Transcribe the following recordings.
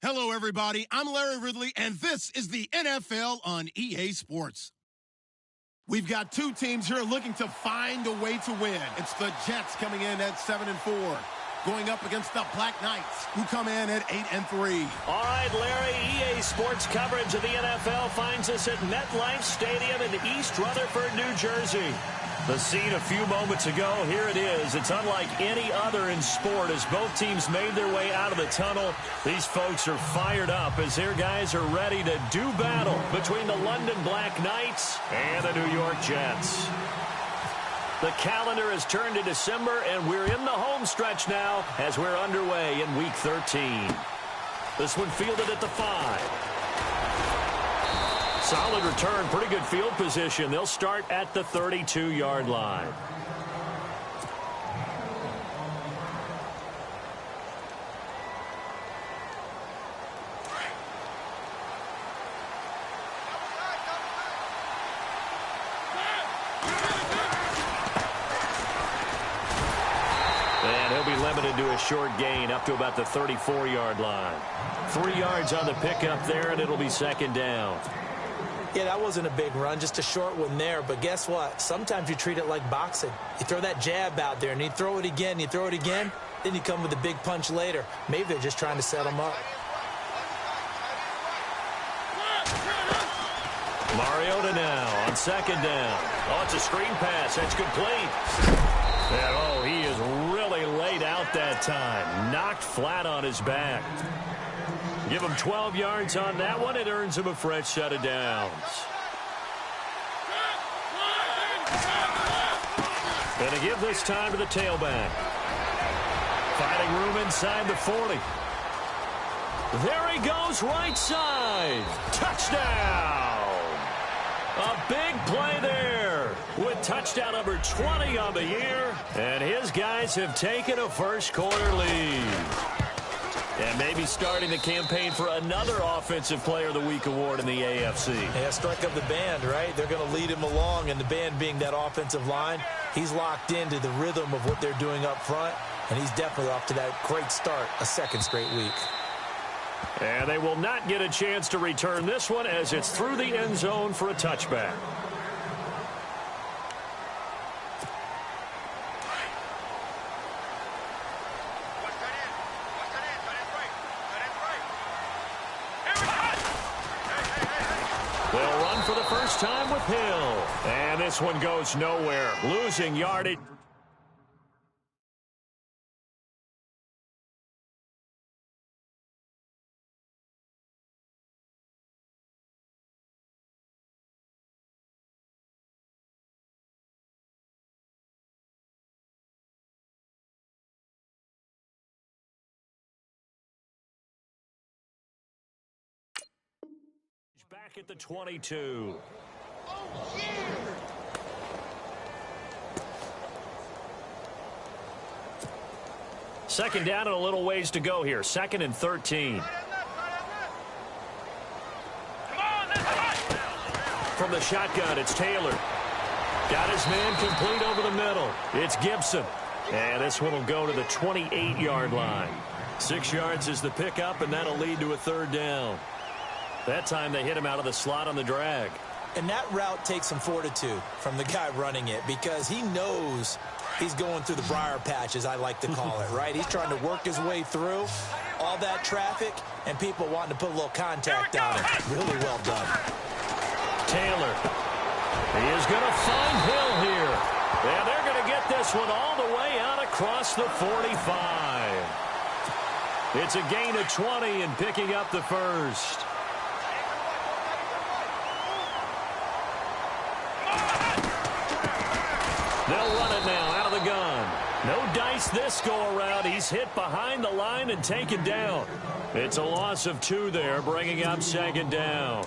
Hello, everybody. I'm Larry Ridley, and this is the NFL on EA Sports. We've got two teams here looking to find a way to win. It's the Jets coming in at 7-4, going up against the Black Knights, who come in at 8-3. All right, Larry, EA Sports coverage of the NFL finds us at MetLife Stadium in East Rutherford, New Jersey. The scene a few moments ago, here it is. It's unlike any other in sport as both teams made their way out of the tunnel. These folks are fired up as their guys are ready to do battle between the London Black Knights and the New York Jets. The calendar has turned to December, and we're in the home stretch now as we're underway in Week 13. This one fielded at the 5. Solid return, pretty good field position. They'll start at the 32-yard line. And he'll be limited to a short gain up to about the 34-yard line. 3 yards on the pickup there, and it'll be second down. Yeah, that wasn't a big run, just a short one there. But guess what? Sometimes you treat it like boxing. You throw that jab out there, and you throw it again, then you come with a big punch later. Maybe they're just trying to set him up. Mariota now on second down. Oh, it's a screen pass. That's complete. And, oh, he is really laid out that time. Knocked flat on his back. Give him 12 yards on that one. It earns him a fresh set of downs. And to give this time to the tailback. Finding room inside the 40. There he goes, right side. Touchdown. A big play there with touchdown number 20 on the year. And his guys have taken a first quarter lead. And maybe starting the campaign for another Offensive Player of the Week award in the AFC. Yeah, strike up the band, right? They're going to lead him along, and the band being that offensive line, he's locked into the rhythm of what they're doing up front, and he's definitely off to that great start, a second straight week. And they will not get a chance to return this one as it's through the end zone for a touchback. They'll run for the first time with Hill. And this one goes nowhere. Losing yardage. Back at the 22. Oh, yeah. Second down and a little ways to go here. 2nd and 13. From the shotgun, it's Taylor. Got his man complete over the middle. It's Gibson. And this one will go to the 28-yard line. 6 yards is the pickup, and that'll lead to a third down. That time they hit him out of the slot on the drag. And that route takes some fortitude from the guy running it because he knows he's going through the briar patch, as I like to call it, right? He's trying to work his way through all that traffic and people wanting to put a little contact on him. Really well done. Taylor. He is going to find Hill here. And they're going to get this one all the way out across the 45. It's a gain of 20 and picking up the first. They'll run it now out of the gun. No dice this go-around. He's hit behind the line and taken down. It's a loss of 2 there, bringing up second down.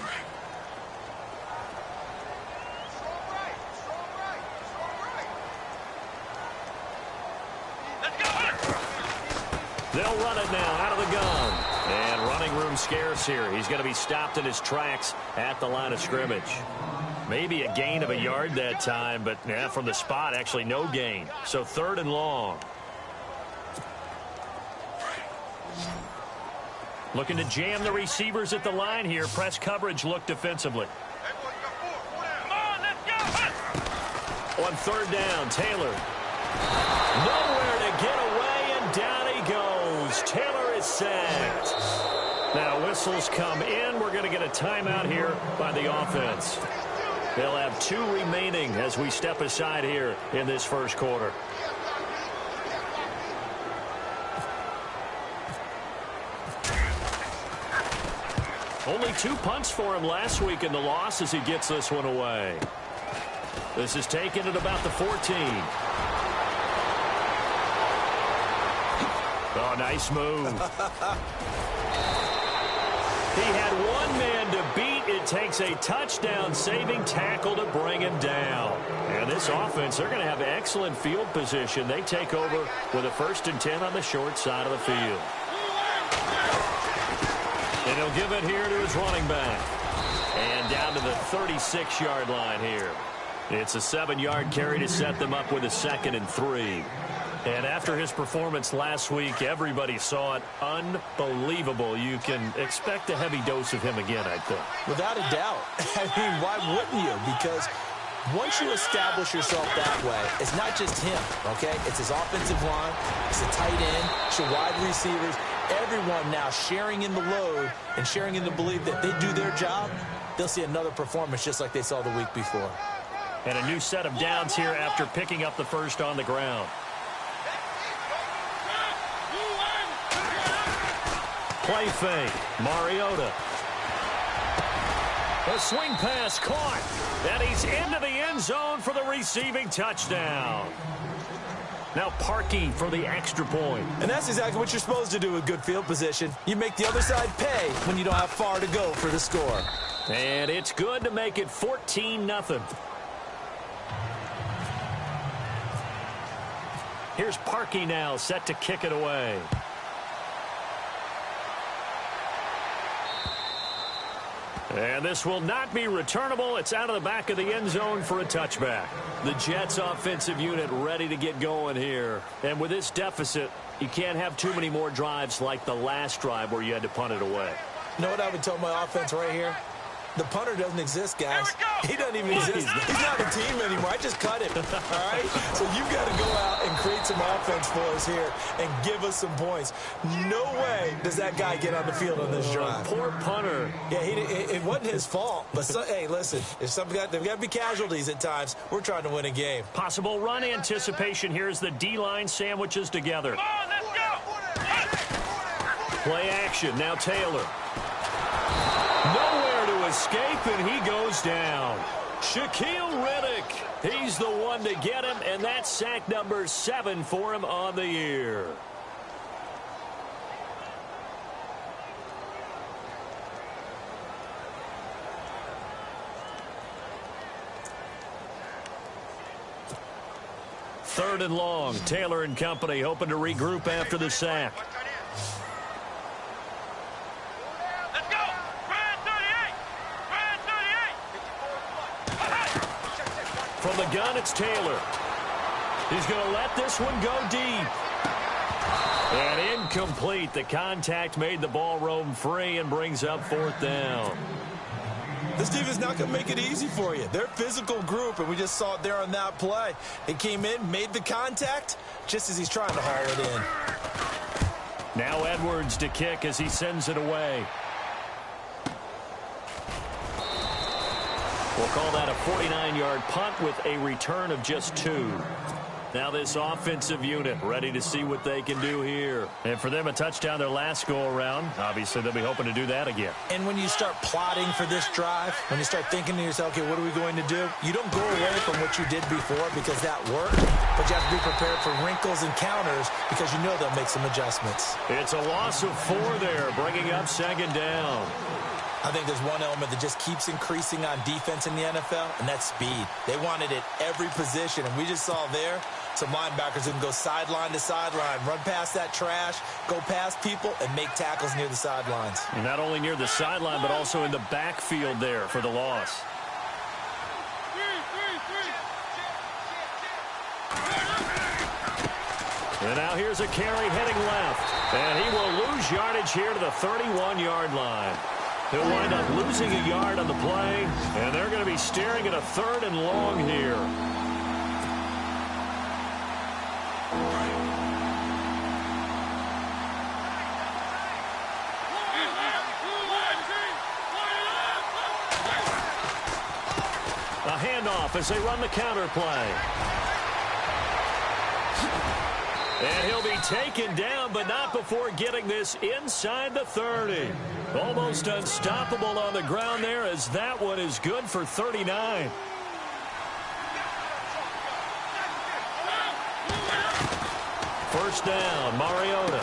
They'll run it now out of the gun. And running room scarce here. He's going to be stopped in his tracks at the line of scrimmage. Maybe a gain of a yard that time, but yeah, from the spot, actually no gain. So 3rd and long. Looking to jam the receivers at the line here. Press coverage look defensively. On third down, Taylor. Nowhere to get away, and down he goes. Taylor is sacked. Now whistles come in. We're going to get a timeout here by the offense. They'll have 2 remaining as we step aside here in this first quarter. Only 2 punts for him last week in the loss as he gets this one away. This is taken at about the 14. Oh, nice move. He had one man to beat. It takes a touchdown-saving tackle to bring him down. And this offense, they're going to have excellent field position. They take over with a 1st and 10 on the short side of the field. And he'll give it here to his running back. And down to the 36-yard line here. It's a 7-yard carry to set them up with a 2nd and 3. And after his performance last week, everybody saw it. Unbelievable. You can expect a heavy dose of him again, I think. Without a doubt. I mean, why wouldn't you? Because once you establish yourself that way, it's not just him, okay? It's his offensive line. It's the tight end. It's your wide receivers. Everyone now sharing in the load and sharing in the belief that they do their job. They'll see another performance just like they saw the week before. And a new set of downs here after picking up the first on the ground. Play fake. Mariota. A swing pass caught. And he's into the end zone for the receiving touchdown. Now Parkey for the extra point. And that's exactly what you're supposed to do with good field position. You make the other side pay when you don't have far to go for the score. And it's good to make it 14-0. Here's Parkey now set to kick it away. And this will not be returnable. It's out of the back of the end zone for a touchback. The Jets offensive unit ready to get going here. And with this deficit, you can't have too many more drives like the last drive where you had to punt it away. You know what I would tell my offense right here? The punter doesn't exist, guys. He doesn't even exist. He's not a team anymore. I just cut him, all right? So you've got to go out and create some offense for us here and give us some points. No way does that guy get on the field on this drive. Poor punter. Yeah, it wasn't his fault. But, hey, listen, if there've got to be casualties at times. We're trying to win a game. Possible run anticipation. Here's the D-line sandwiches together. Come on, let's go. Play action. Now Taylor. Nowhere to escape, and he goes down. Shaquille Riddick. He's the one to get him, and that's sack number 7 for him on the year. Third and long. Taylor and company hoping to regroup after the sack. From the gun, it's Taylor. He's going to let this one go deep. And incomplete. The contact made the ball roam free and brings up 4th down. This defense is not going to make it easy for you. They're a physical group, and we just saw it there on that play. He came in, made the contact, just as he's trying to haul it in. Now Edwards to kick as he sends it away. We'll call that a 49-yard punt with a return of just 2. Now this offensive unit ready to see what they can do here. And for them, a touchdown their last go-around. Obviously, they'll be hoping to do that again. And when you start plotting for this drive, when you start thinking to yourself, okay, what are we going to do? You don't go away from what you did before because that worked, but you have to be prepared for wrinkles and counters because you know they'll make some adjustments. It's a loss of 4 there, bringing up 2nd down. I think there's one element that just keeps increasing on defense in the NFL, and that's speed. They want it at every position, and we just saw there some linebackers who can go sideline to sideline, run past that trash, go past people, and make tackles near the sidelines. And not only near the sideline, but also in the backfield there for the loss. And now here's a carry heading left. And he will lose yardage here to the 31-yard line. He'll wind up losing a yard on the play, and they're going to be staring at a 3rd and long here. A handoff as they run the counter play. And he'll be taken down, but not before getting this inside the 30. Almost unstoppable on the ground there, as that one is good for 39. First down, Mariota.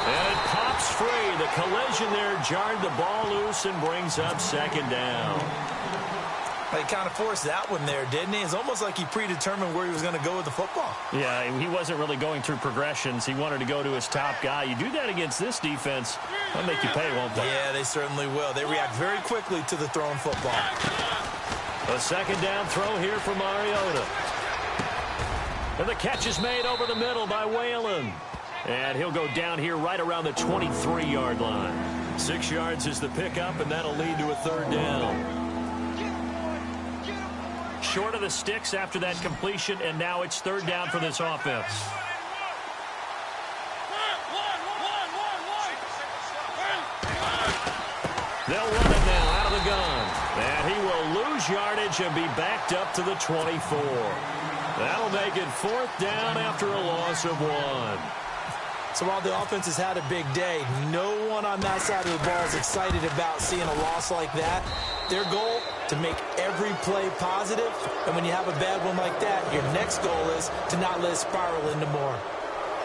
And it pops free. The collision there jarred the ball loose and brings up 2nd down. He kind of forced that one there, didn't he? It's almost like he predetermined where he was going to go with the football. Yeah, he wasn't really going through progressions. He wanted to go to his top guy. You do that against this defense, they'll make you pay, won't they? Yeah, they certainly will. They react very quickly to the thrown football. A 2nd down throw here for Mariota. And the catch is made over the middle by Whalen. And he'll go down here right around the 23-yard line. 6 yards is the pickup, and that'll lead to a 3rd down. Short of the sticks after that completion, and now it's 3rd down for this offense. They'll run it now out of the gun. And he will lose yardage and be backed up to the 24. That'll make it 4th down after a loss of 1. So while the offense has had a big day, no one on that side of the ball is excited about seeing a loss like that. Their goal, to make every play positive. And when you have a bad one like that, your next goal is to not let it spiral into more.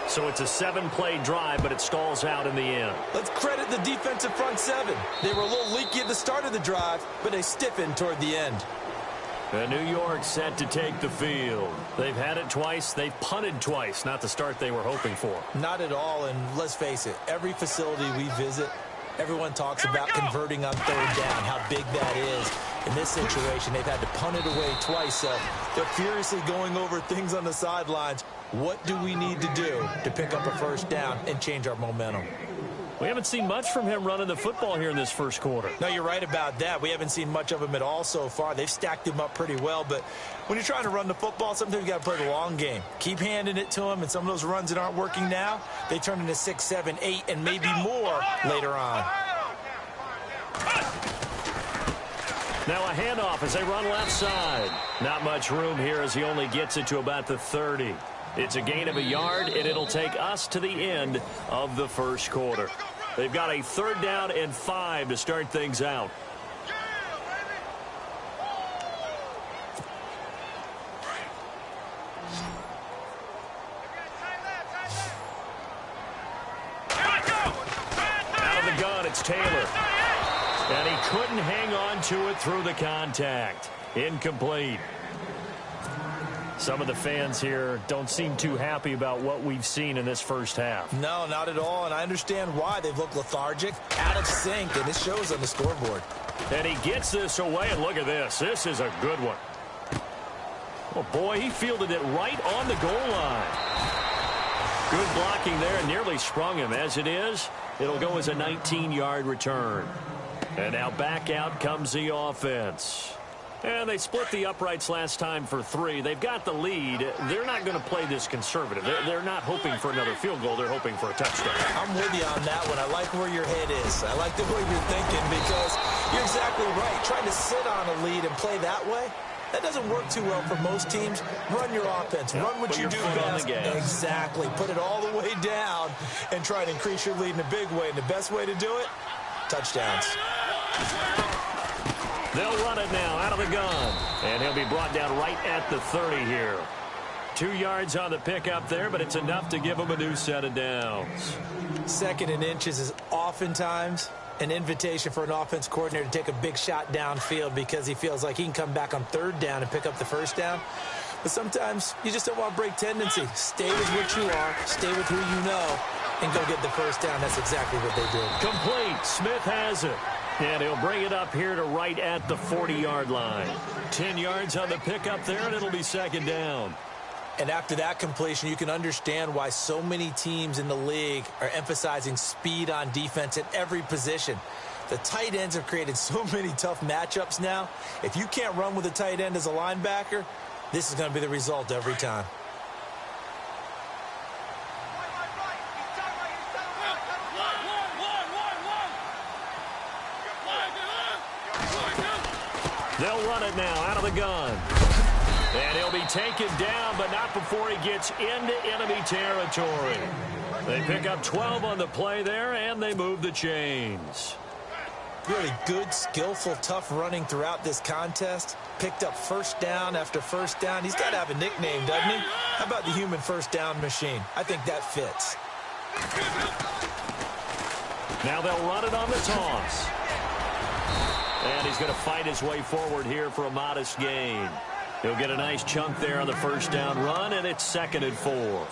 So it's a 7-play drive, but it stalls out in the end. Let's credit the defensive front 7. They were a little leaky at the start of the drive, but they stiffened toward the end. And New York set to take the field. They've had it twice. They've punted twice. Not the start they were hoping for. Not at all, and let's face it, every facility we visit, everyone talks about converting on 3rd down, how big that is. In this situation, they've had to punt it away twice, so they're furiously going over things on the sidelines. What do we need to do to pick up a 1st down and change our momentum? We haven't seen much from him running the football here in this first quarter. No, you're right about that. We haven't seen much of him at all so far. They've stacked him up pretty well, but when you're trying to run the football, sometimes you got to play the long game. Keep handing it to him, and some of those runs that aren't working now, they turn into 6, 7, 8, and maybe more later on. Now a handoff as they run left side. Not much room here as he only gets it to about the 30. It's a gain of a yard, and it'll take us to the end of the first quarter. They've got a 3rd down and 5 to start things out. Out of the gun, it's Taylor. And he couldn't hang on to it through the contact. Incomplete. Some of the fans here don't seem too happy about what we've seen in this first half. No, not at all, and I understand why. They've looked lethargic, out of sync, and it shows on the scoreboard. And he gets this away, and look at this. This is a good one. Oh, boy, he fielded it right on the goal line. Good blocking there, and nearly sprung him. As it is, it'll go as a 19-yard return. And now back out comes the offense. And they split the uprights last time for 3. They've got the lead. They're not going to play this conservative. They're not hoping for another field goal. They're hoping for a touchdown. I'm with you on that one. I like where your head is. I like the way you're thinking because you're exactly right. Trying to sit on a lead and play that way, that doesn't work too well for most teams. Run your offense. Yep, run what you do best. Exactly. Put it all the way down and try to increase your lead in a big way. And the best way to do it, touchdowns. They'll run it now out of the gun. And he'll be brought down right at the 30 here. 2 yards on the pickup there, but it's enough to give him a new set of downs. 2nd and inches is oftentimes an invitation for an offense coordinator to take a big shot downfield because he feels like he can come back on 3rd down and pick up the 1st down. But sometimes you just don't want to break tendency. Stay with what you are, stay with who you know, and go get the 1st down. That's exactly what they did. Complete. Smith has it. And he'll bring it up here to right at the 40-yard line. 10 yards on the pickup there, and it'll be 2nd down. And after that completion, you can understand why so many teams in the league are emphasizing speed on defense at every position. The tight ends have created so many tough matchups now. If you can't run with a tight end as a linebacker, this is going to be the result every time. They'll run it now out of the gun. And he'll be taken down, but not before he gets into enemy territory. They pick up 12 on the play there, and they move the chains. Really good, skillful, tough running throughout this contest. Picked up first down after first down. He's got to have a nickname, doesn't he? How about the human first down machine? I think that fits. Now they'll run it on the toss. And he's going to fight his way forward here for a modest gain. He'll get a nice chunk there on the first down run, and it's 2nd and 4.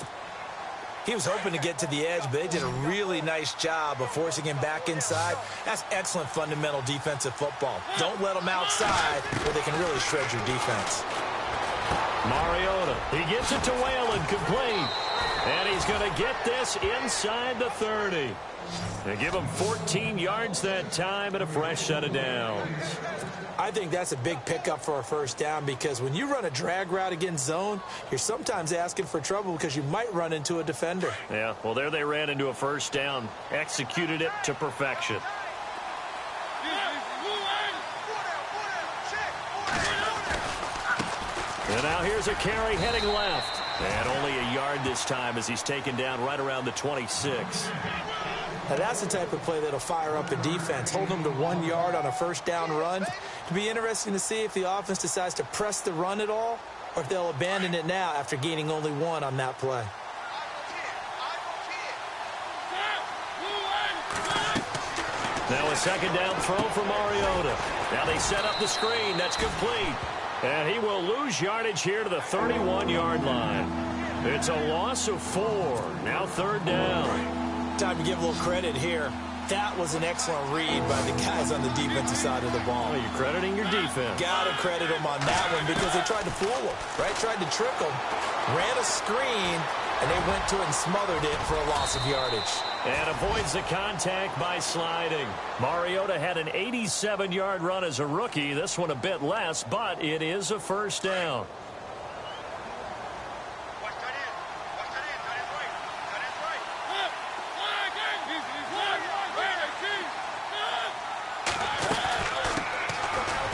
He was hoping to get to the edge, but they did a really nice job of forcing him back inside. That's excellent fundamental defensive football. Don't let them outside where they can really shred your defense. Mariota, he gets it to Whalen, complete. And he's going to get this inside the 30. They give him 14 yards that time and a fresh set of downs. I think that's a big pickup for a first down because when you run a drag route against zone, you're sometimes asking for trouble because you might run into a defender. Yeah, well, there they ran into a first down, executed it to perfection. And now here's a carry heading left. And only a yard this time as he's taken down right around the 26. Now that's the type of play that'll fire up a defense. Hold them to 1 yard on a first down run. It'll be interesting to see if the offense decides to press the run at all or if they'll abandon it now after gaining only 1 on that play. Now a second down throw for Mariota. Now they set up the screen. That's complete. And he will lose yardage here to the 31-yard line. It's a loss of 4. Now 3rd down. Time to give a little credit here. That was an excellent read by the guys on the defensive side of the ball. Oh, you're crediting your defense. Got to credit them on that one because they tried to fool them, right? Tried to trick them, ran a screen, and they went to it and smothered it for a loss of yardage. And avoids the contact by sliding. Mariota had an 87-yard run as a rookie. This one a bit less, but it is a first down.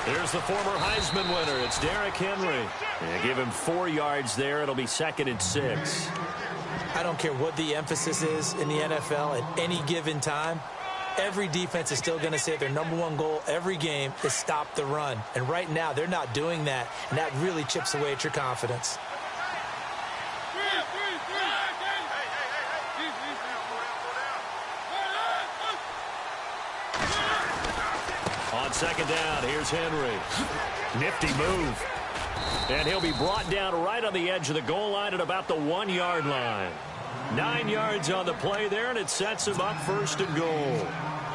Here's the former Heisman winner. It's Derrick Henry. They give him 4 yards there. It'll be 2nd and 6. I don't care what the emphasis is in the NFL at any given time. Every defense is still going to say their #1 goal every game is stop the run. And right now, they're not doing that, and that really chips away at your confidence. On second down, here's Henry. Nifty move. And he'll be brought down right on the edge of the goal line at about the 1-yard line. 9 yards on the play there, and it sets him up 1st and goal.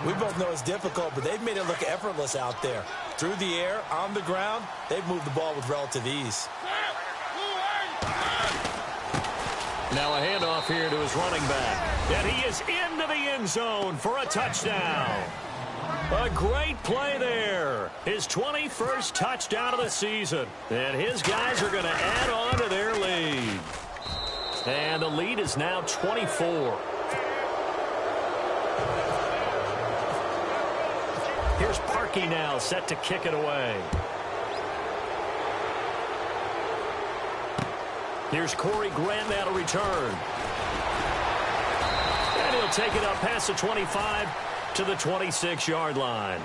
We both know it's difficult, but they've made it look effortless out there. Through the air, on the ground, they've moved the ball with relative ease. Now a handoff here to his running back. And he is into the end zone for a touchdown. A great play there. His 21st touchdown of the season. And his guys are going to add on to their lead. And the lead is now 24. Here's Parkey now set to kick it away. Here's Corey Grant now to return. And he'll take it up past the 25 to the 26-yard line.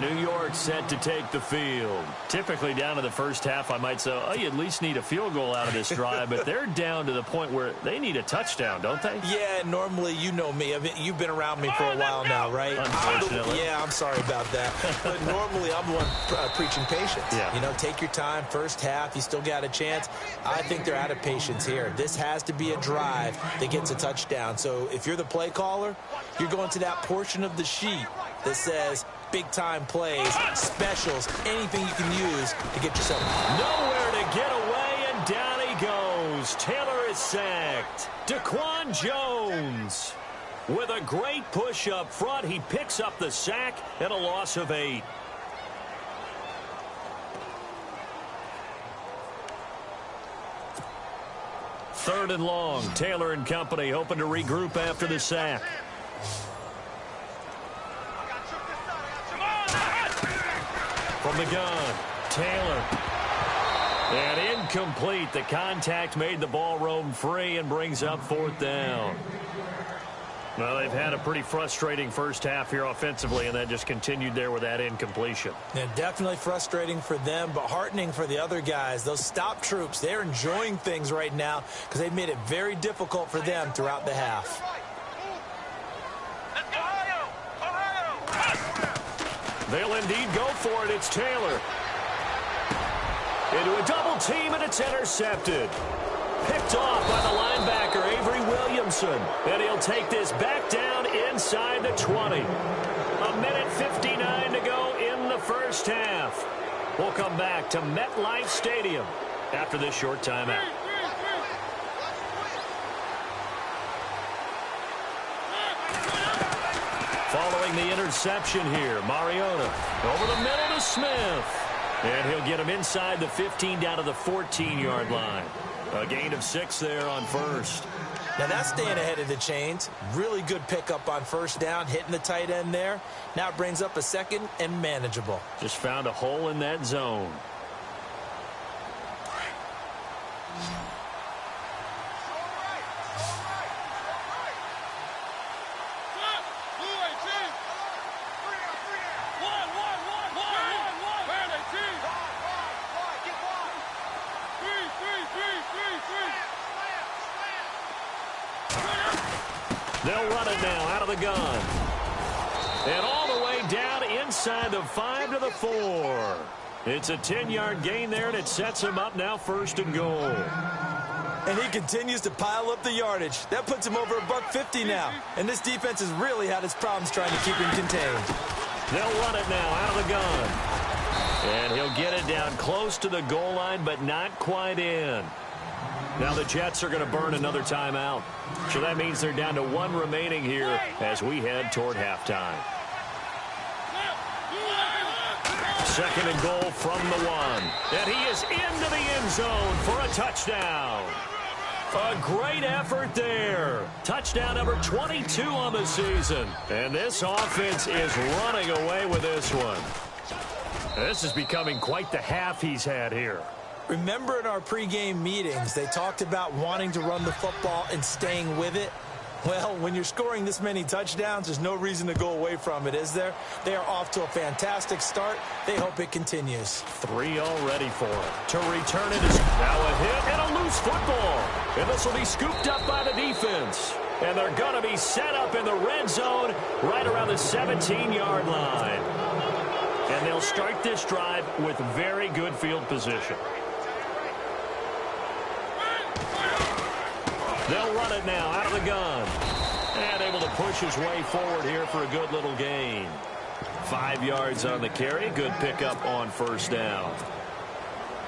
New York set to take the field. Typically down to the first half, I might say, oh, you at least need a field goal out of this drive, but they're down to the point where they need a touchdown, don't they? Yeah, normally, you know me. I mean, you've been around me for a while now, right? Unfortunately. I'm sorry about that. But normally, I'm the one preaching patience. Yeah. You know, take your time. First half, you still got a chance. I think they're out of patience here. This has to be a drive that gets a touchdown. So if you're the play caller, you're going to that portion of the sheet that says big-time plays, specials, anything you can use to get yourself. Nowhere to get away, and down he goes. goes. Taylor is sacked. Daquan Jones with a great push up front. He picks up the sack and a loss of 8. Third and long. Taylor and company hoping to regroup after the sack. From the gun, Taylor. And incomplete. The contact made the ball roam free and brings up 4th down. Well, they've had a pretty frustrating first half here offensively, and that just continued there with that incompletion. Yeah, definitely frustrating for them, but heartening for the other guys. Those stop troops, they're enjoying things right now because they've made it very difficult for them throughout the half. They'll indeed go for it. It's Taylor. Into a double team, and it's intercepted. Picked off by the linebacker, Avery Williamson. And he'll take this back down inside the 20. A minute 59 to go in the first half. We'll come back to MetLife Stadium after this short timeout. Following the interception here, Mariota over the middle to Smith. And he'll get him inside the 15 down to the 14-yard line. A gain of 6 there on first. Now that's staying ahead of the chains. Really good pickup on first down, hitting the tight end there. Now it brings up a second and manageable. Just found a hole in that zone. They'll run it now out of the gun. And all the way down inside the 5 to the 4. It's a 10-yard gain there, and it sets him up now 1st and goal. And he continues to pile up the yardage. That puts him over $150 now. And this defense has really had its problems trying to keep him contained. They'll run it now out of the gun. And he'll get it down close to the goal line, but not quite in. Now the Jets are going to burn another timeout. So that means they're down to 1 remaining here as we head toward halftime. 2nd and goal from the 1. And he is into the end zone for a touchdown. A great effort there. Touchdown number 22 on the season. And this offense is running away with this one. This is becoming quite the half he's had here. Remember in our pregame meetings, they talked about wanting to run the football and staying with it? Well, when you're scoring this many touchdowns, there's no reason to go away from it, is there? They are off to a fantastic start. They hope it continues. 3 already for him. To return it is now a hit and a loose football. And this will be scooped up by the defense. And they're going to be set up in the red zone right around the 17-yard line. And they'll start this drive with very good field position. They'll run it now out of the gun. And able to push his way forward here for a good little gain. 5 yards on the carry. Good pickup on first down.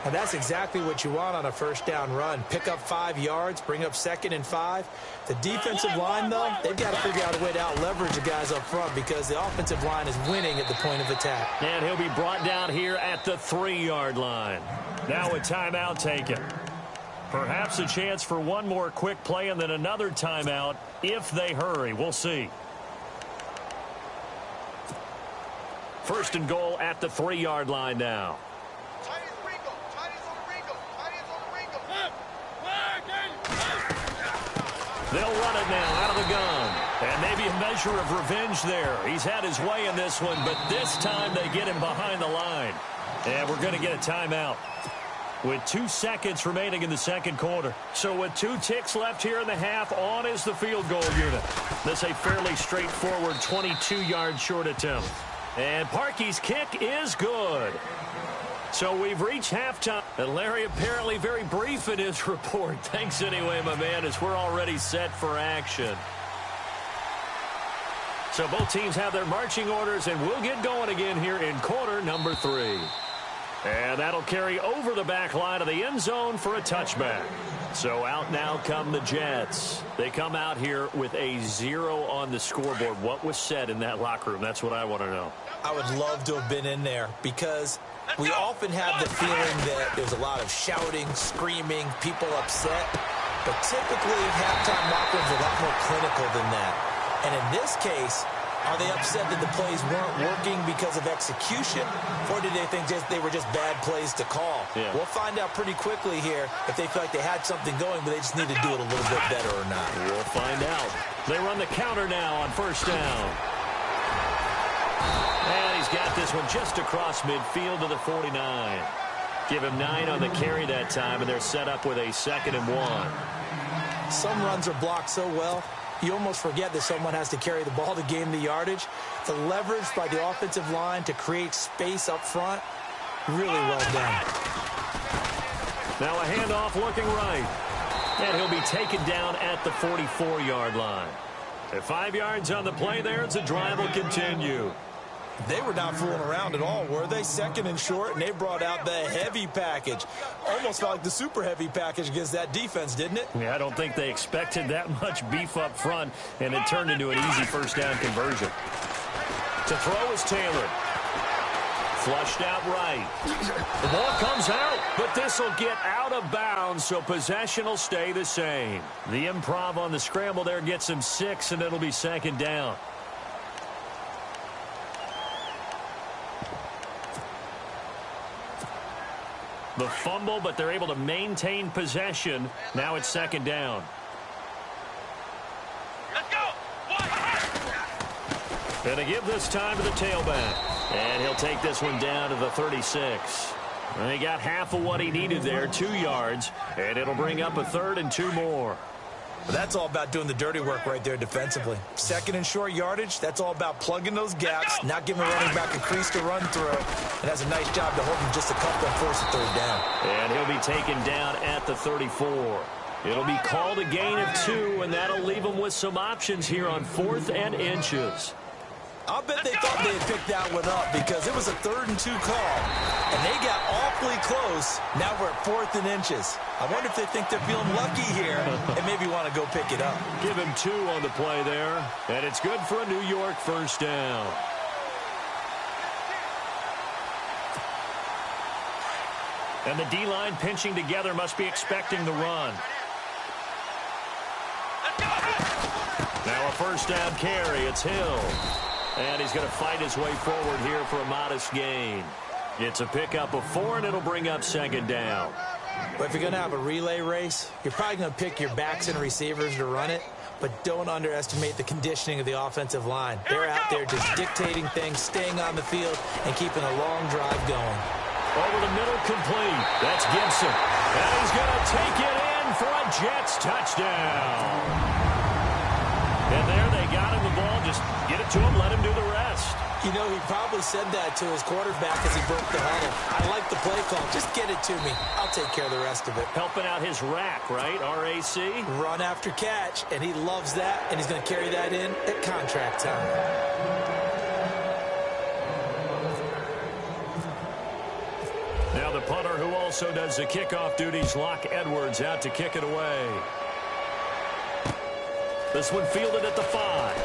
And that's exactly what you want on a first down run. Pick up 5 yards, bring up 2nd and 5. The defensive line, though, they've got to figure out a way to out-leverage the guys up front because the offensive line is winning at the point of attack. And he'll be brought down here at the 3-yard line. Now a timeout taken. Perhaps a chance for one more quick play and then another timeout if they hurry. We'll see. 1st and goal at the 3-yard line now. They'll run it now out of the gun. And maybe a measure of revenge there. He's had his way in this one, but this time they get him behind the line. And we're going to get a timeout with 2 seconds remaining in the second quarter. So with 2 ticks left here in the half, on is the field goal unit. This a fairly straightforward 22-yard short attempt. And Parkey's kick is good. So we've reached halftime. And Larry apparently very brief in his report. Thanks anyway, my man, as we're already set for action. So both teams have their marching orders, and we'll get going again here in quarter number 3. And that'll carry over the back line of the end zone for a touchback. So out now come the Jets. They come out here with a 0 on the scoreboard. What was said in that locker room? That's what I want to know. I would love to have been in there because we often have the feeling that there's a lot of shouting, screaming, people upset. But typically, halftime locker rooms are a lot more clinical than that. And in this case, are they upset that the plays weren't working because of execution, or did they think they were just bad plays to call? Yeah. We'll find out pretty quickly here if they feel like they had something going, but they just need to do it a little bit better or not. We'll find out. They run the counter now on first down. And he's got this one just across midfield to the 49. Give him 9 on the carry that time, and they're set up with a 2nd and 1. Some runs are blocked so well, you almost forget that someone has to carry the ball to gain the yardage. The leverage by the offensive line to create space up front, really well done. Now a handoff looking right. And he'll be taken down at the 44-yard line. At 5 yards on the play there, the drive will continue. They were not fooling around at all, were they? 2nd and short, and they brought out the heavy package. Almost felt like the super heavy package against that defense, didn't it? Yeah, I don't think they expected that much beef up front, and it turned into an easy first down conversion. To throw is Taylor. Flushed out right. The ball comes out, but this will get out of bounds, so possession will stay the same. The improv on the scramble there gets him 6, and it'll be 2nd down. The fumble, but they're able to maintain possession. Now it's 2nd down. Let's go. And they give this time to the tailback. And he'll take this one down to the 36. And he got half of what he needed there, 2 yards. And it'll bring up a 3rd and 2 more. But that's all about doing the dirty work right there defensively. 2nd and short yardage, that's all about plugging those gaps, not giving a running back a crease to run through. And has a nice job to hold him just a couple and force a 3rd down. And he'll be taken down at the 34. It'll be called a gain of 2, and that'll leave him with some options here on 4th and inches. I'll bet they thought they had picked that one up because it was a 3rd and 2 call. And they got awfully close. Now we're at 4th and inches. I wonder if they think they're feeling lucky here and maybe want to go pick it up. Give him 2 on the play there. And it's good for a New York first down. And the D-line pinching together must be expecting the run. Now a first down carry. It's Hill. And he's going to fight his way forward here for a modest gain. It's a pickup of 4, and it'll bring up 2nd down. But if you're going to have a relay race, you're probably going to pick your backs and receivers to run it, but don't underestimate the conditioning of the offensive line. They're out there just dictating things, staying on the field, and keeping a long drive going. Over the middle, complete. That's Gibson. And he's going to take it in for a Jets touchdown. And there they got him the ball. Just get it to him, let him do the rest. You know, he probably said that to his quarterback as he broke the huddle. I like the play call. Just get it to me. I'll take care of the rest of it. Helping out his rack, right? RAC. Run after catch, and he loves that, and he's going to carry that in at contract time. Now the punter who also does the kickoff duties, Locke Edwards, out to kick it away. This one fielded at the 5.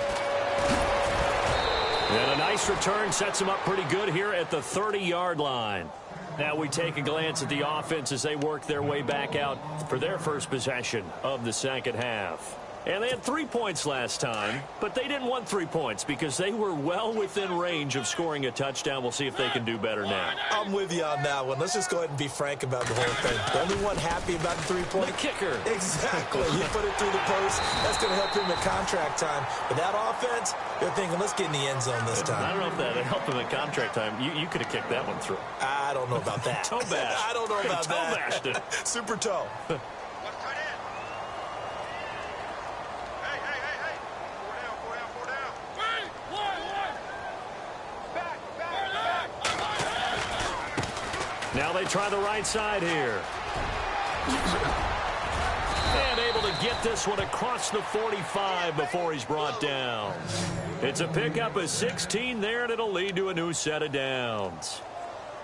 And a nice return sets him up pretty good here at the 30-yard line. Now we take a glance at the offense as they work their way back out for their first possession of the second half. And they had 3 points last time, but they didn't want 3 points because they were well within range of scoring a touchdown. We'll see if they can do better now. I'm with you on that one. Let's just go ahead and be frank about the whole thing. The only one happy about the 3-point. The kicker. Exactly. You put it through the post. That's going to help him at contract time. But that offense, they're thinking, let's get in the end zone this time. I don't know if that helped him at contract time. You could have kicked that one through. I don't know about that. Toe bash. I don't know about that. Toe bashed it. Super toe. Now they try the right side here. And able to get this one across the 45 before he's brought down. It's a pickup of 16 there, and it'll lead to a new set of downs.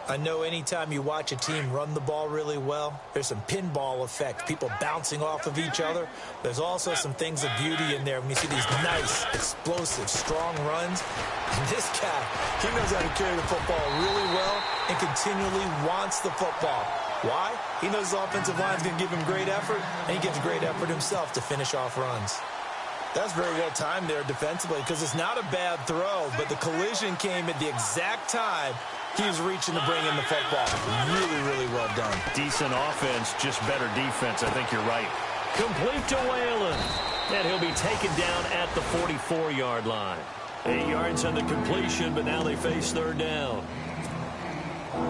I know anytime you watch a team run the ball really well, there's some pinball effect, people bouncing off of each other. There's also some things of beauty in there when you see these nice, explosive, strong runs. And this guy, he knows how to carry the football really well and continually wants the football. Why? He knows his offensive line is going to give him great effort, and he gives great effort himself to finish off runs. That's very well timed there defensively because it's not a bad throw, but the collision came at the exact time he was reaching to bring in the football. Really, really well done. Decent offense, just better defense. I think you're right. Complete to Whalen. And he'll be taken down at the 44-yard line. 8 yards on the completion, but now they face third down.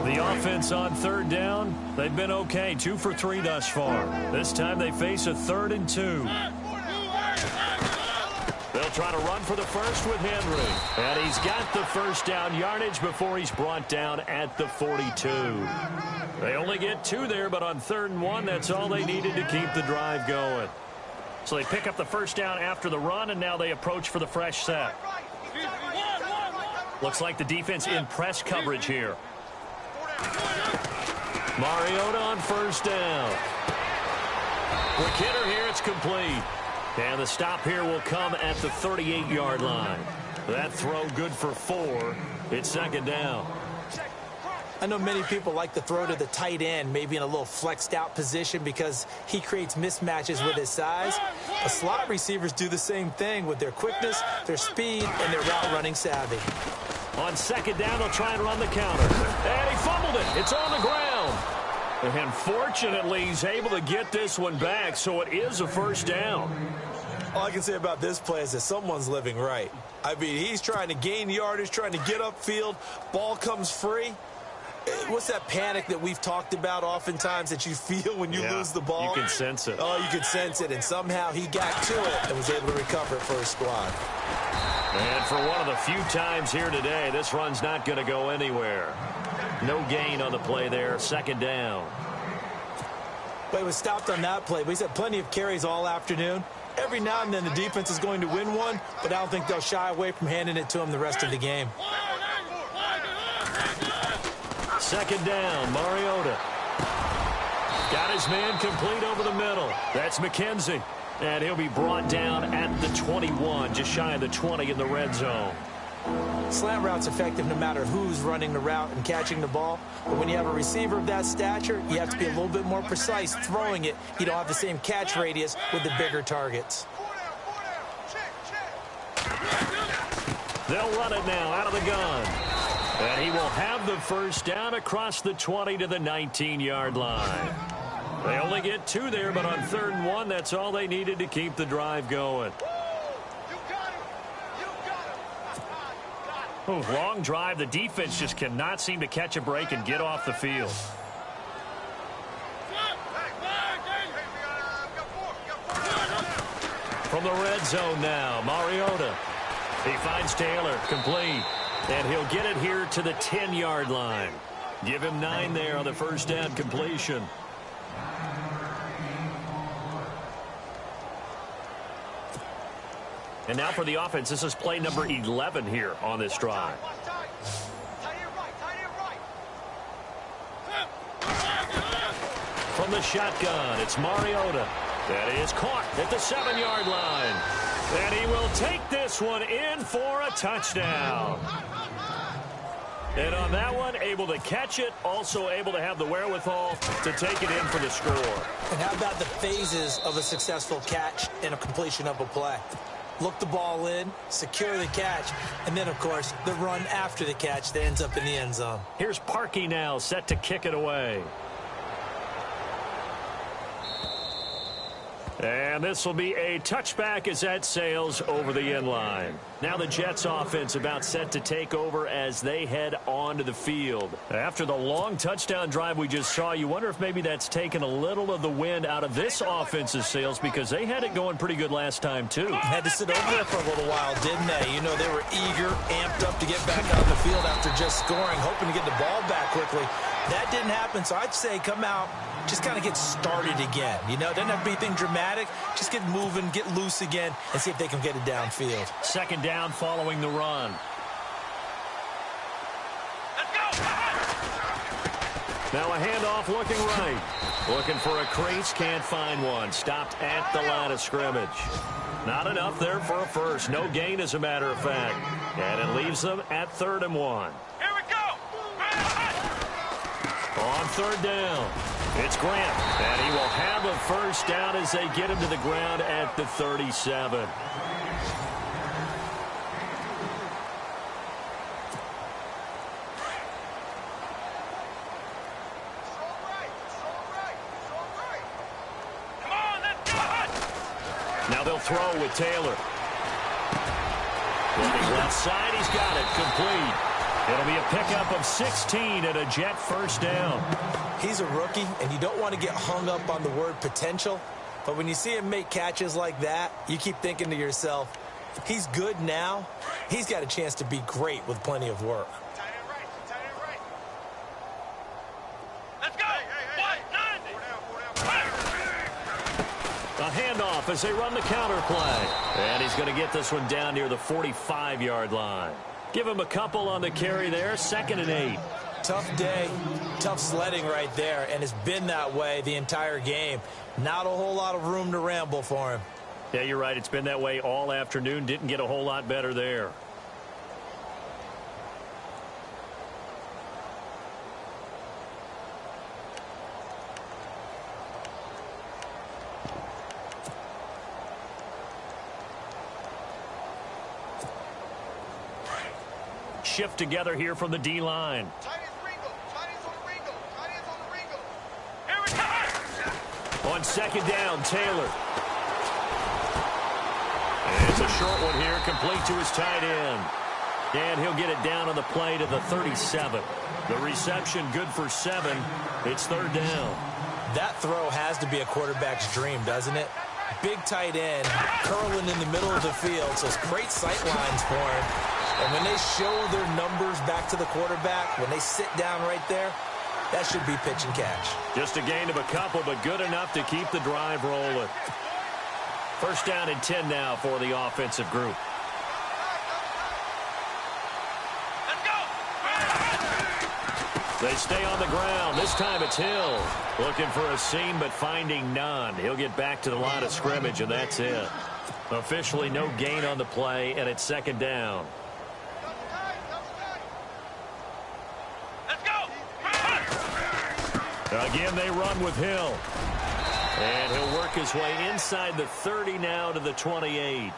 The offense on third down, they've been okay. 2 for 3 thus far. This time they face a 3rd and 2. They'll try to run for the first with Henry. And he's got the first down yardage before he's brought down at the 42. They only get 2 there, but on 3rd and 1, that's all they needed to keep the drive going. So they pick up the first down after the run, and now they approach for the fresh set. Looks like the defense in press coverage here. Mariota on first down. For Kidder here, it's complete. And the stop here will come at the 38-yard line. That throw good for 4. It's 2nd down. I know many people like to throw to the tight end, maybe in a little flexed out position because he creates mismatches with his size. The slot receivers do the same thing with their quickness, their speed, and their route running savvy. On 2nd down, they'll try and run the counter. And he fumbled it. It's on the ground. And fortunately, he's able to get this one back, so it is a first down. All I can say about this play is that someone's living right. I mean, he's trying to gain yardage, trying to get upfield. Ball comes free. What's that panic that we've talked about oftentimes that you feel when you lose the ball? You can sense it. Oh, you can sense it. And somehow he got to it and was able to recover it for his squad. And for one of the few times here today, this run's not going to go anywhere. No gain on the play there. 2nd down. But he was stopped on that play. But he's had plenty of carries all afternoon. Every now and then the defense is going to win one, but I don't think they'll shy away from handing it to him the rest of the game. 2nd down, Mariota. Got his man complete over the middle. That's McKenzie. And he'll be brought down at the 21, just shy of the 20 in the red zone. Slant route's effective no matter who's running the route and catching the ball. But when you have a receiver of that stature, you have to be a little bit more precise throwing it. You don't have the same catch radius with the bigger targets. They'll run it now out of the gun. And he will have the first down across the 20 to the 19-yard line. They only get 2 there, but on 3rd and 1, that's all they needed to keep the drive going. Oh, long drive. The defense just cannot seem to catch a break and get off the field. From the red zone now, Mariota. He finds Taylor, complete. And he'll get it here to the 10-yard line. Give him 9 there on the first down completion. And now for the offense, this is play number 11 here on this drive. From the shotgun, it's Mariota. That is caught at the 7-yard line. And he will take this one in for a touchdown. And on that one, able to catch it, also able to have the wherewithal to take it in for the score. And how about the phases of a successful catch and a completion of a play? Look the ball in, secure the catch, and then, of course, the run after the catch that ends up in the end zone. Here's Parkey now, set to kick it away. And this will be a touchback as that sails over the end line. Now the Jets offense about set to take over as they head onto the field. After the long touchdown drive we just saw, you wonder if maybe that's taken a little of the wind out of this offense's sails because they had it going pretty good last time too. Had to sit over there for a little while, didn't they? You know, they were eager, amped up to get back on the field after just scoring, hoping to get the ball back quickly. That didn't happen, so I'd say come out, just kind of get started again. You know, doesn't have to be anything dramatic. Just get moving, get loose again, and see if they can get it downfield. 2nd down following the run. Let's go! Now a handoff looking right. Looking for a crease, can't find one. Stopped at the line of scrimmage. Not enough there for a first. No gain, as a matter of fact. And it leaves them at 3rd and 1. Here we go. On 3rd down, it's Grant. And he will have a first down as they get him to the ground at the 37. Now they'll throw with Taylor. Looking left side, he's got it, complete. It'll be a pickup of 16 and a Jet first down. He's a rookie, and you don't want to get hung up on the word potential. But when you see him make catches like that, you keep thinking to yourself, he's good now. He's got a chance to be great with plenty of work. A handoff as they run the counter play. And he's going to get this one down near the 45-yard line. Give him a couple on the carry there. 2nd and 8. Tough day, tough sledding right there, and it's been that way the entire game. Not a whole lot of room to ramble for him. Yeah, you're right. It's been that way all afternoon. Didn't get a whole lot better there. Shift together here from the D-line. On 2nd down, Taylor. And it's a short one here, complete to his tight end. And he'll get it down on the play to the 37. The reception good for 7. It's 3rd down. That throw has to be a quarterback's dream, doesn't it? Big tight end, curling in the middle of the field, so it's great sight lines for him. And when they show their numbers back to the quarterback, when they sit down right there, that should be pitch and catch. Just a gain of a couple, but good enough to keep the drive rolling. First down and 10 now for the offensive group. Let's go. They stay on the ground. This time it's Hill. Looking for a seam, but finding none. He'll get back to the line of scrimmage, and that's it. Officially no gain on the play, and it's 2nd down. Again, they run with Hill. And he'll work his way inside the 30 now to the 28.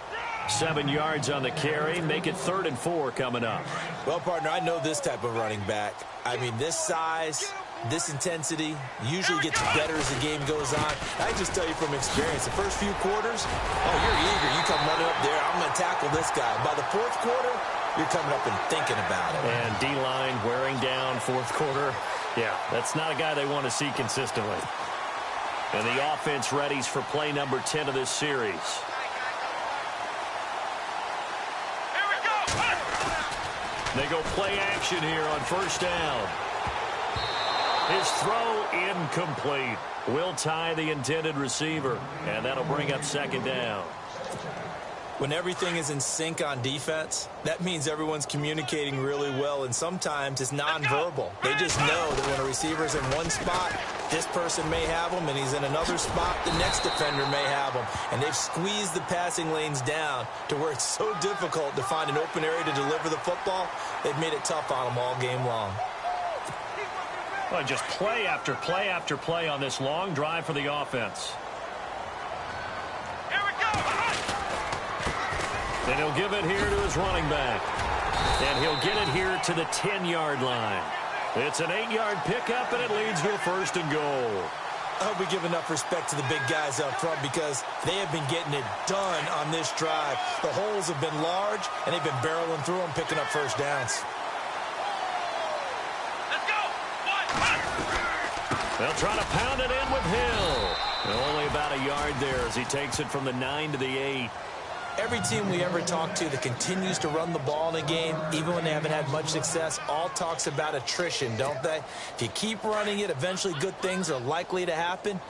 7 yards on the carry. Make it 3rd and 4 coming up. Well, partner, I know this type of running back. I mean, this size, this intensity usually gets better as the game goes on. I just tell you from experience, the first few quarters, oh, you're eager. You come running up there, I'm going to tackle this guy. By the 4th quarter, you're coming up and thinking about it. And D-line wearing down 4th quarter. Yeah, that's not a guy they want to see consistently. And the offense readies for play number 10 of this series. Here we go. They go play action here on 1st down. His throw incomplete. Will tie the intended receiver, and that'll bring up 2nd down. When everything is in sync on defense, that means everyone's communicating really well, and sometimes it's nonverbal. They just know that when a receiver's in one spot, this person may have him, and he's in another spot, the next defender may have him. And they've squeezed the passing lanes down to where it's so difficult to find an open area to deliver the football. They've made it tough on them all game long. Well, just play after play after play on this long drive for the offense. And he'll give it here to his running back. And he'll get it here to the 10-yard line. It's an 8-yard pickup, and it leads to a 1st and goal. I hope we give enough respect to the big guys up front because they have been getting it done on this drive. The holes have been large, and they've been barreling through them, picking up first downs. Let's go. They'll try to pound it in with Hill. And only about a yard there as he takes it from the 9 to the 8. Every team we ever talk to that continues to run the ball in a game, even when they haven't had much success, all talks about attrition, don't they? If you keep running it, eventually good things are likely to happen.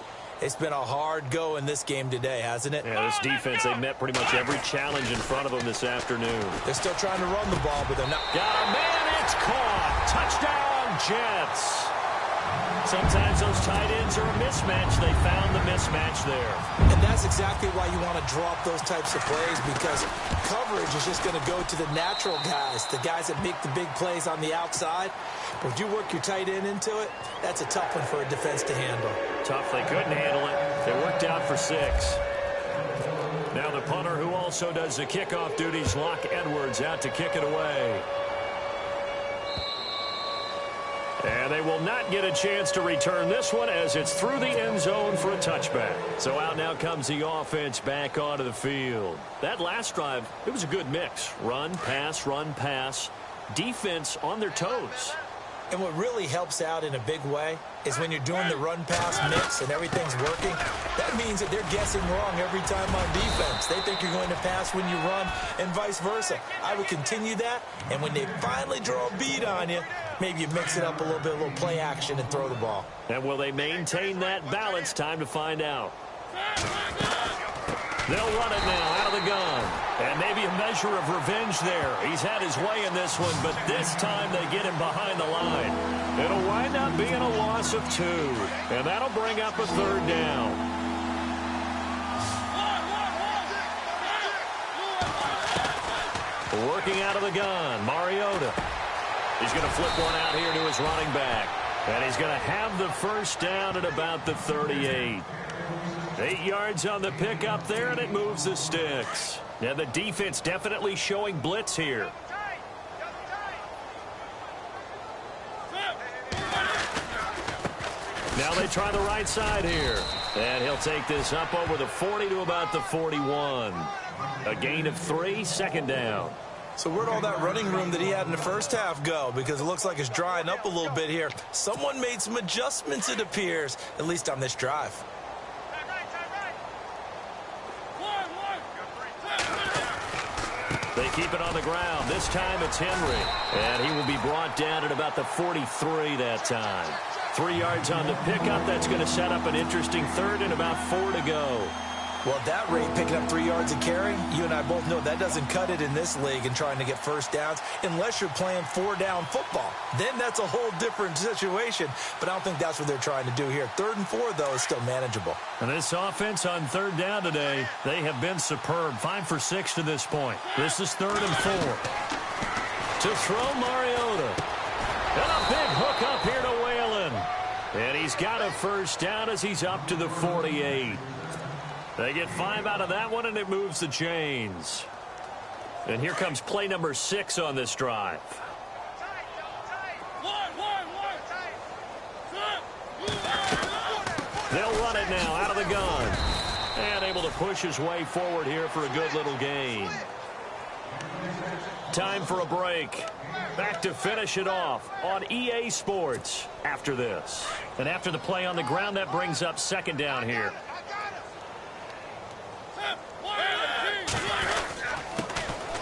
It's been a hard go in this game today, hasn't it? Yeah, this defense, they've met pretty much every challenge in front of them this afternoon. They're still trying to run the ball, but they're not. Got a man, it's caught. Touchdown, Jets. Sometimes those tight ends are a mismatch. They found the mismatch there. And that's exactly why you want to drop those types of plays, because coverage is just going to go to the natural guys, the guys that make the big plays on the outside. But if you work your tight end into it, that's a tough one for a defense to handle. Tough. They couldn't handle it. They worked out for 6. Now the punter, who also does the kickoff duties, Locke Edwards, out to kick it away. And they will not get a chance to return this one as it's through the end zone for a touchback. So out now comes the offense back onto the field. That last drive, it was a good mix. Run, pass, defense on their toes. And what really helps out in a big way is when you're doing the run-pass mix and everything's working, that means that they're guessing wrong every time on defense. They think you're going to pass when you run and vice versa. I would continue that, and when they finally draw a beat on you, maybe you mix it up a little bit, a little play action, and throw the ball. And will they maintain that balance? Time to find out. They'll run it now out of the gun. And maybe a measure of revenge there. He's had his way in this one, but this time they get him behind the line. It'll wind up being a loss of 2. And that'll bring up a 3rd down. Working out of the gun, Mariota. He's going to flip one out here to his running back. And he's going to have the first down at about the 38. 8 yards on the pickup there, and it moves the sticks. Now the defense definitely showing blitz here. Now they try the right side here. And he'll take this up over the 40 to about the 41. A gain of 3, 2nd down. So where'd all that running room that he had in the first half go? Because it looks like it's drying up a little bit here. Someone made some adjustments, it appears, at least on this drive. They keep it on the ground. This time it's Henry. And he will be brought down at about the 43 that time. 3 yards on the pickup. That's going to set up an interesting 3rd and about 4 to go. Well, at that rate, picking up 3 yards a carry, you and I both know that doesn't cut it in this league and trying to get first downs unless you're playing 4-down football. Then that's a whole different situation, but I don't think that's what they're trying to do here. 3rd and 4, though, is still manageable. And this offense on 3rd down today, they have been superb. 5 for 6 to this point. This is 3rd and 4. To throw Mariota. And a big hook up here to Whalen. And he's got a first down as he's up to the 48. They get 5 out of that one, and it moves the chains. And here comes play number 6 on this drive. They'll run it now out of the gun. And able to push his way forward here for a good little gain. Time for a break. Back to finish it off on EA Sports after this. And after the play on the ground, that brings up 2nd down here.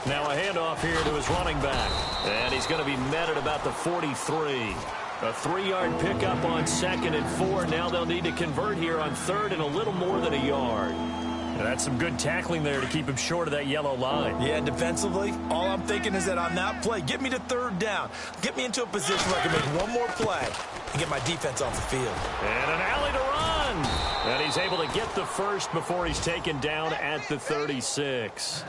Now a handoff here to his running back. And he's going to be met at about the 43. A 3-yard pickup on 2nd and 4. Now they'll need to convert here on 3rd and a little more than a yard. And that's some good tackling there to keep him short of that yellow line. Yeah, defensively, all I'm thinking is that on that play, get me to 3rd down. Get me into a position where I can make one more play and get my defense off the field. And an alley to run. And he's able to get the first before he's taken down at the 36.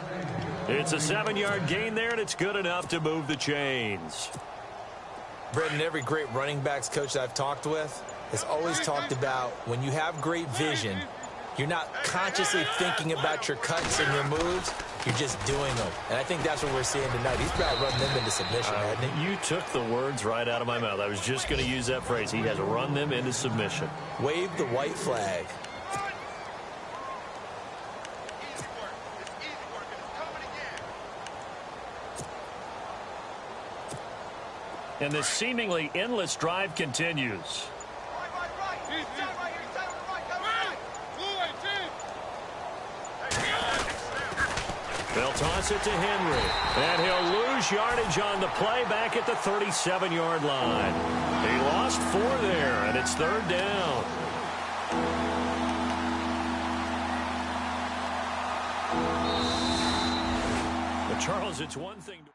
It's a 7-yard gain there, and it's good enough to move the chains. Brendan, every great running backs coach that I've talked with has always talked about when you have great vision, you're not consciously thinking about your cuts and your moves. You're just doing them. And I think that's what we're seeing tonight. He's about running them into submission, hasn't he? You took the words right out of my mouth. I was just going to use that phrase. He has run them into submission. Wave the white flag. And this seemingly endless drive continues. They'll toss it to Henry. And he'll lose yardage on the play back at the 37-yard line. He lost 4 there, and it's 3rd down. But Charles, it's one thing to